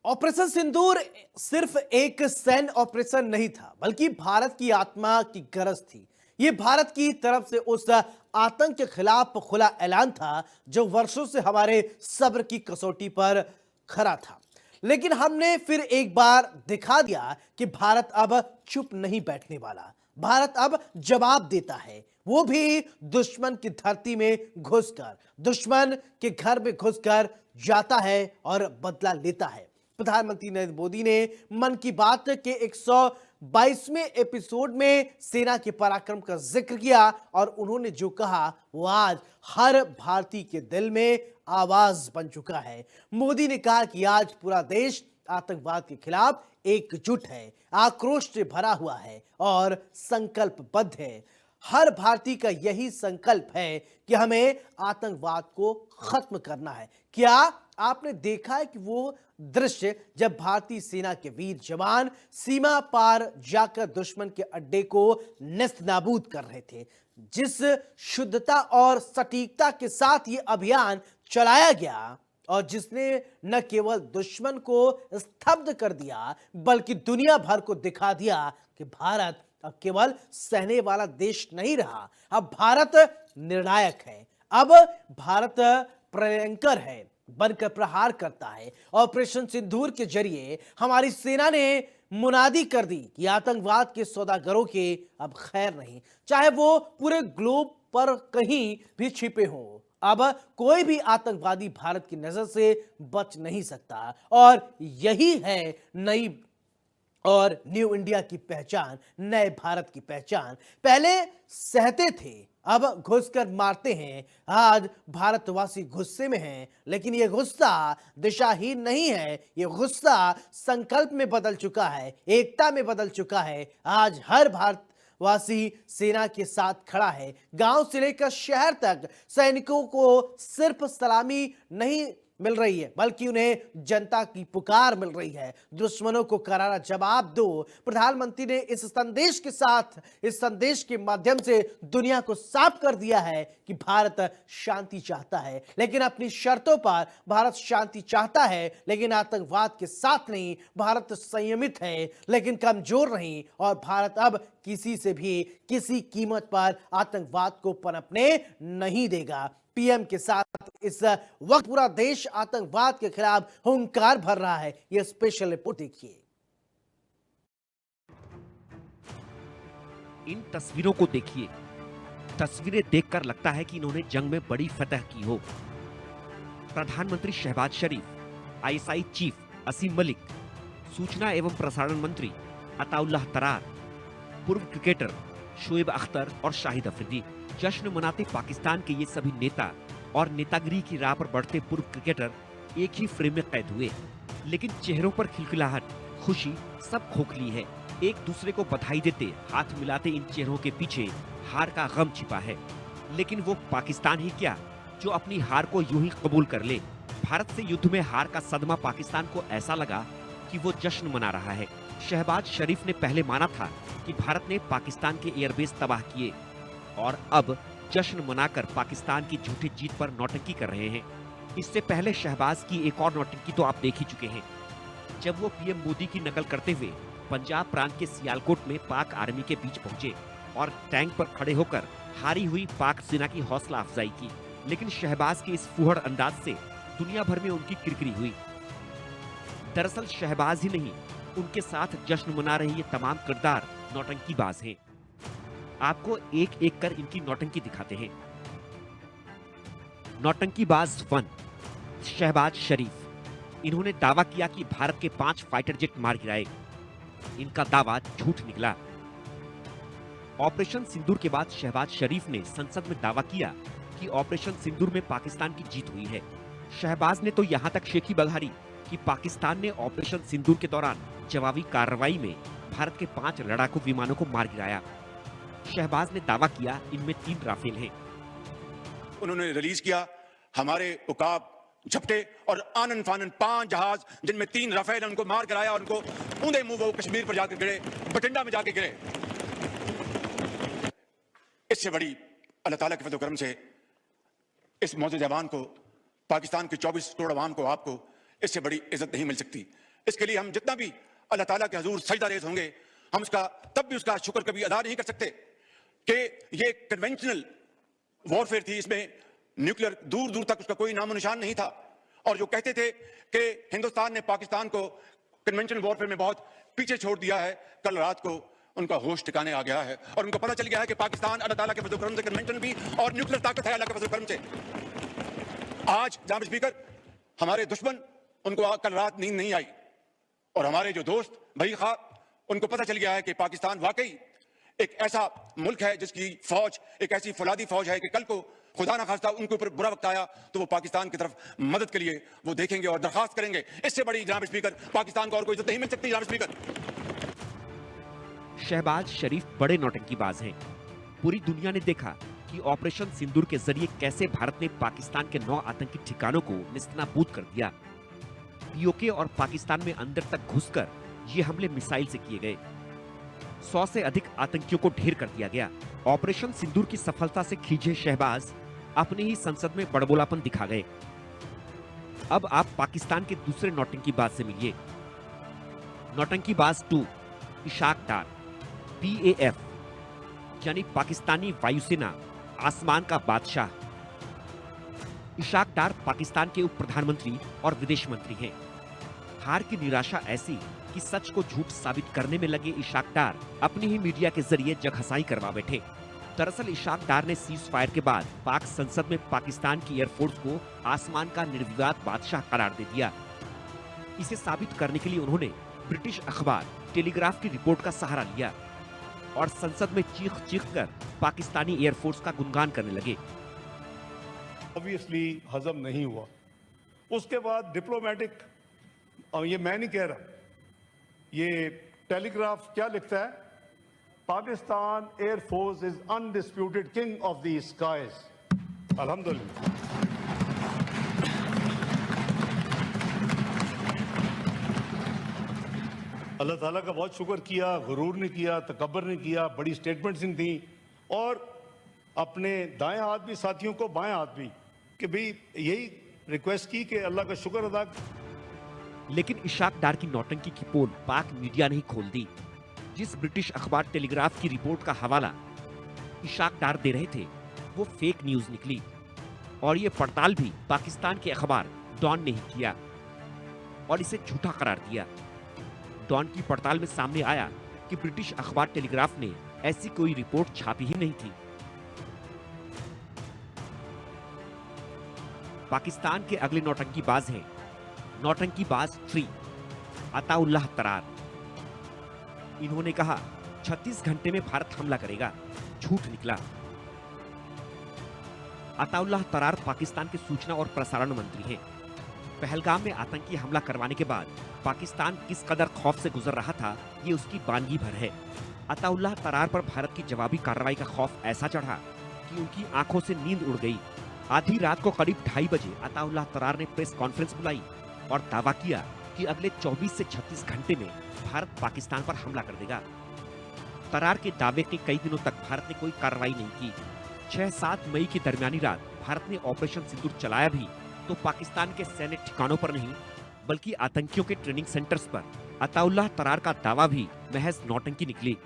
Operation सिंदूर सिर्फ एक सैन्य ऑपरेशन नहीं था, बल्कि भारत की आत्मा की गरज थी। यह भारत की तरफ से उस आतंक के खिलाफ खुला ऐलान था जो वर्षों से हमारे सब्र की कसौटी पर खरा था। लेकिन हमने फिर एक बार दिखा दिया कि भारत अब चुप नहीं बैठने वाला। भारत अब जवाब देता है, वो भी दुश्मन की धरती में घुसकर, दुश्मन के घर में घुसकर जाता है और बदला लेता है। प्रधानमंत्री नरेंद्र मोदी ने मन की बात के 122वें एपिसोड में सेना के पराक्रम का जिक्र किया और उन्होंने जो कहा वो आज हर भारतीय के दिल में आवाज बन चुका है। मोदी ने कहा कि आज पूरा देश आतंकवाद के खिलाफ एकजुट है, आक्रोश से भरा हुआ है और संकल्पबद्ध है। हर भारतीय का यही संकल्प है कि हमें आतंकवाद को खत्म करना है। क्या आपने देखा है कि वो दृश्य जब भारतीय सेना के वीर जवान सीमा पार जाकर दुश्मन के अड्डे को नेस्तनाबूद कर रहे थे? जिस शुद्धता और सटीकता के साथ ये अभियान चलाया गया और जिसने न केवल दुश्मन को स्तब्ध कर दिया बल्कि दुनिया भर को दिखा दिया कि भारत अब केवल सहने वाला देश नहीं रहा, अब भारत निर्णायक है, अब भारत प्रलयंकर है, बनकर प्रहार करता है। ऑपरेशन सिंदूर के जरिए हमारी सेना ने मुनादी कर दी कि आतंकवाद के सौदागरों के अब खैर नहीं, चाहे वो पूरे ग्लोब पर कहीं भी छिपे हों। अब कोई भी आतंकवादी भारत की नजर से बच नहीं सकता और यही है नई और न्यू इंडिया की पहचान, नए भारत की पहचान। पहले सहते थे, अब घुसकर मारते हैं। आज भारतवासी गुस्से में हैं, लेकिन यह गुस्सा दिशाहीन नहीं है, यह गुस्सा संकल्प में बदल चुका है, एकता में बदल चुका है। आज हर भारतवासी सेना के साथ खड़ा है। गांव से लेकर शहर तक सैनिकों को सिर्फ सलामी नहीं मिल रही है, बल्कि उन्हें जनता की पुकार मिल रही है। दुश्मनों को करारा जवाब दो। प्रधानमंत्री ने इस संदेश के साथ, इस संदेश के माध्यम से दुनिया को साफ कर दिया है कि भारत शांति चाहता है, लेकिन अपनी शर्तों पर। भारत शांति चाहता है लेकिन आतंकवाद के साथ नहीं। भारत संयमित है लेकिन कमजोर नहीं, और भारत अब किसी से भी किसी कीमत पर आतंकवाद को पनपने नहीं देगा। पीएम के साथ इस वक्त पूरा देश आतंकवाद के खिलाफ हुंकार भर रहा है। यह स्पेशल रिपोर्ट देखिए। इन तस्वीरों को देखिए। तस्वीरें देखकर लगता है कि इन्होंने जंग में बड़ी फतह की हो। प्रधानमंत्री शहबाज शरीफ, आईएसआई चीफ असीम मलिक, सूचना एवं प्रसारण मंत्री अताउल्लाह तरार, पूर्व क्रिकेटर शोएब अख्तर और शाहिद अफरीदी। जश्न मनाते पाकिस्तान के ये सभी नेता और नेतागिरी की राह पर बढ़ते पूर्व क्रिकेटर एक ही फ्रेम में कैद हुए, लेकिन चेहरों पर खिलखिलाहट, खुशी सब खोखली है। एक दूसरे को बधाई देते, हाथ मिलाते इन चेहरों के पीछे हार का गम छिपा है। लेकिन वो पाकिस्तान ही क्या जो अपनी हार को यूं ही कबूल कर ले। भारत से युद्ध में हार का सदमा पाकिस्तान को ऐसा लगा कि वो जश्न मना रहा है। शहबाज शरीफ ने पहले माना था कि भारत ने पाकिस्तान के एयरबेस तबाह किए, और अब जश्न मनाकर पाकिस्तान की झूठी जीत पर नौटंकी कर रहे हैं। इससे पहले शहबाज की एक और नौटंकी तो आप देख ही चुके हैं, जब वो पीएम मोदी की नकल करते हुए पंजाब प्रांत के सियालकोट में पाक आर्मी के बीच पहुंचे और टैंक पर खड़े होकर हारी हुई पाक सेना की हौसला अफजाई की। लेकिन शहबाज के इस फूहड़ अंदाज से दुनिया भर में उनकी किरकिरी हुई। दरअसल शहबाज ही नहीं, उनके साथ जश्न मना रहे ये तमाम किरदार नौटंकीबाज हैं। आपको एक एक कर इनकी नौटंकी दिखाते हैं। नौटंकीबाज 1, शहबाज शरीफ। इन्होंने दावा किया कि भारत के 5 फाइटर जेट मार गिराए। इनका दावा झूठ निकला। ऑपरेशन सिंदूर के बाद शहबाज शरीफ ने संसद में दावा किया कि ऑपरेशन सिंदूर में पाकिस्तान की जीत हुई है। शहबाज ने तो यहां तक शेखी बघारी कि पाकिस्तान ने ऑपरेशन सिंदूर के दौरान जवाबी कार्रवाई में भारत के 5 लड़ाकू विमानों को मार गिराया। शहबाज ने दावा किया इनमें 3 राफेल हैं। उन्होंने रिलीज किया हमारे उकाब, झपटे और आनन फानन 5 जहाज, जिनमें 3 राफेल, उनको मार गिराया और उनको ऊंधे मुंह वो कश्मीर पर जाकर गिरे, बठिंडा में जाके गिरे। इससे बड़ी अल्लाह ताला के फजल करम से इस मौजूद जवान को, पाकिस्तान के 24 करोड़ अवाम को, आपको इससे बड़ी इज्जत नहीं मिल सकती। इसके लिए हम जितना भी अल्लाह ताला के हजूर सजदा रेज़ होंगे, हम तब भी उसका शुक्र कभी अदा नहीं कर सकते कि ये कन्वेंशनल वॉरफेयर थी, इसमें न्यूक्लियर दूर दूर तक उसका कोई नामो निशान नहीं था। और जो कहते थे कि हिंदुस्तान ने पाकिस्तान को कन्वेंशनल वॉरफेयर में बहुत पीछे छोड़ दिया है, कल रात को उनका होश ठिकाने आ गया है और उनको पता चल गया है कि पाकिस्तान अल्लाह ताला के फजल करम से कन्वेंशन भी और न्यूक्लियर ताकत है अल्लाह के फजल करम से। आज जनाब स्पीकर, हमारे दुश्मन उनको कल रात नींद नहीं आई और हमारे जो दोस्त भाई खा, उनको पता चल गया है कि पाकिस्तान वाकई एक ऐसा मुल्क है जिसकी फौज एक ऐसी फौलादी फौज है कि कल को खुदा ना खास्ता उनके ऊपर बुरा वक्त आया तो वो पाकिस्तान की तरफ मदद के लिए वो देखेंगे और दरखास्त करेंगे। इससे बड़ी जनाब स्पीकर पाकिस्तान को और कोई इज्जत नहीं मिल सकती। जनाब स्पीकर, शहबाज शरीफ बड़े नौटंकीबाज हैं। पूरी दुनिया ने देखा कि ऑपरेशन सिंदूर के जरिए कैसे भारत ने पाकिस्तान के 9 आतंकी ठिकानों को निस्तनाबूद कर दिया। पीओके और पाकिस्तान में अंदर तक घुसकर ये हमले मिसाइल से किए गए। 100 से अधिक आतंकियों को ढेर कर दिया गया। ऑपरेशन सिंदूर की सफलता से खींचे शहबाज अपनी ही संसद में बड़बोलापन दिखा गए। अब आप पाकिस्तान के दूसरे नौटंकीबाज से मिलिए। नौटंकीबाज 2 इशाक डार, PAF यानी पाकिस्तानी वायुसेना आसमान का बादशाह। इशाक डार पाकिस्तान के उप प्रधानमंत्री और विदेश मंत्री हैं। हार की निराशा ऐसी कि सच को झूठ साबित करने में लगे इशाक डार अपनी ही मीडिया के जरिए जगहसाई करवा बैठे। दरअसल इशाक डार ने सीज फायर के बाद पाक संसद में पाकिस्तान की एयरफोर्स को आसमान का निर्विवाद बादशाह करार दे दिया। इसे साबित करने के लिए उन्होंने ब्रिटिश अखबार टेलीग्राफ की रिपोर्ट का सहारा लिया और संसद में चीख चीख कर पाकिस्तानी एयरफोर्स का गुणगान करने लगे। ऑब्वियसली हजम नहीं हुआ। उसके बाद डिप्लोमेटिक, और ये मैं नहीं कह रहा, ये टेलीग्राफ क्या लिखता है, Pakistan air force is undisputed king of the skies. अल्हम्दुलिल्लाह। अल्लाह ताला का बहुत शुक्र किया, गुरूर नहीं किया, तकब्बर नहीं किया, बड़ी स्टेटमेंट्स नहीं थी और अपने दाएं हाथ भी साथियों को बाएं हाथ भी कि भाई यही रिक्वेस्ट की कि अल्लाह का शुक्र अदा। लेकिन इशाक डार की नौटंकी की पोल पाक मीडिया ने ही खोल दी। जिस ब्रिटिश अखबार टेलीग्राफ की रिपोर्ट का हवाला इशाक डार दे रहे थे वो फेक न्यूज निकली और ये पड़ताल भी पाकिस्तान के अखबार डॉन ने ही किया और इसे झूठा करार दिया। डॉन की पड़ताल में सामने आया कि ब्रिटिश अखबार टेलीग्राफ ने ऐसी कोई रिपोर्ट छापी ही नहीं थी। पाकिस्तान के अगले नौटंकीबाज हैं नौटंकीबाज 3 अताउल्लाह तरार। इन्होंने कहा 36 घंटे में भारत हमला करेगा, झूठ निकला। अताउल्लाह तरार पाकिस्तान के सूचना और प्रसारण मंत्री हैं। पहलगाम में आतंकी हमला करवाने के बाद पाकिस्तान किस कदर खौफ से गुजर रहा था ये उसकी बानगी भर है। अताउल्लाह तरार पर भारत की जवाबी कार्रवाई का खौफ ऐसा चढ़ा कि उनकी आंखों से नींद उड़ गई। आधी रात को करीब 2:30 बजे अताउल्लाह तरार ने प्रेस कॉन्फ्रेंस बुलाई और दावा किया कि अगले 24 से 36 घंटे में भारत पाकिस्तान पर हमला कर देगा। तरार के दावे के कई दिनों तक भारत ने कोई कार्रवाई नहीं की। 6-7 मई की दरमियानी रात भारत ने ऑपरेशन सिंदूर चलाया भी तो पाकिस्तान के सैन्य ठिकानों पर नहीं बल्कि आतंकियों के ट्रेनिंग सेंटर्स पर। अताउल्लाह तरार का दावा भी महज नौटंकी निकली।